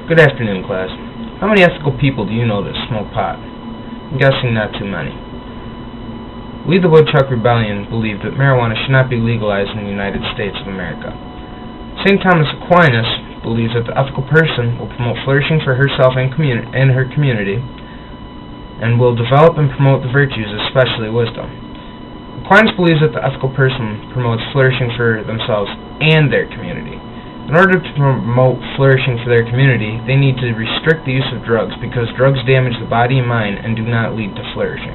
Good afternoon, class. How many ethical people do you know that smoke pot? I'm guessing not too many. We, the Woodchuck Rebellion, believe that marijuana should not be legalized in the United States of America. St. Thomas Aquinas believes that the ethical person will promote flourishing for herself and her community, and will develop and promote the virtues, especially wisdom. Aquinas believes that the ethical person promotes flourishing for themselves and their community. In order to promote flourishing for their community, they need to restrict the use of drugs because drugs damage the body and mind and do not lead to flourishing.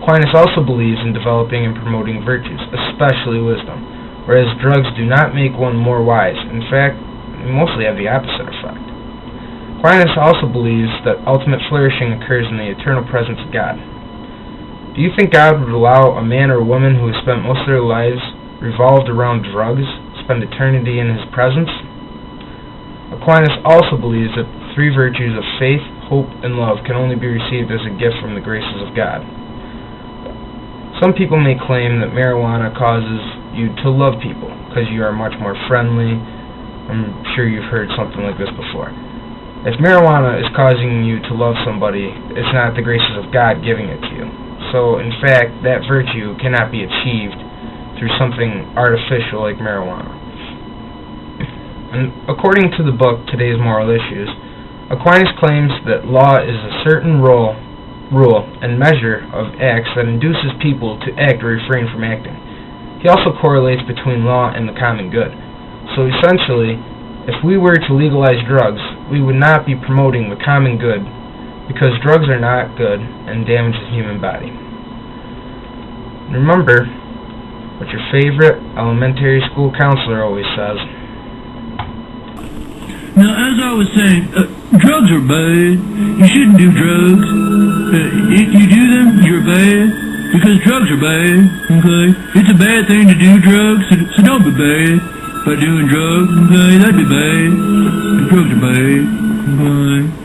Aquinas also believes in developing and promoting virtues, especially wisdom, whereas drugs do not make one more wise. In fact, they mostly have the opposite effect. Aquinas also believes that ultimate flourishing occurs in the eternal presence of God. Do you think God would allow a man or a woman who has spent most of their lives revolved around drugs spend eternity in His presence? Aquinas also believes that the three virtues of faith, hope, and love can only be received as a gift from the graces of God. Some people may claim that marijuana causes you to love people because you are much more friendly. I'm sure you've heard something like this before. If marijuana is causing you to love somebody, it's not the graces of God giving it to you. So, in fact, that virtue cannot be achieved through something artificial like marijuana. And according to the book Today's Moral Issues, Aquinas claims that law is a certain rule and measure of acts that induces people to act or refrain from acting. He also correlates between law and the common good. So essentially, if we were to legalize drugs, we would not be promoting the common good because drugs are not good and damage the human body. Remember what your favorite elementary school counselor always says. Now, as I was saying, drugs are bad. You shouldn't do drugs. If you do them, you're bad, because drugs are bad, okay? It's a bad thing to do drugs, so don't be bad by doing drugs, okay? That'd be bad. Drugs are bad, okay?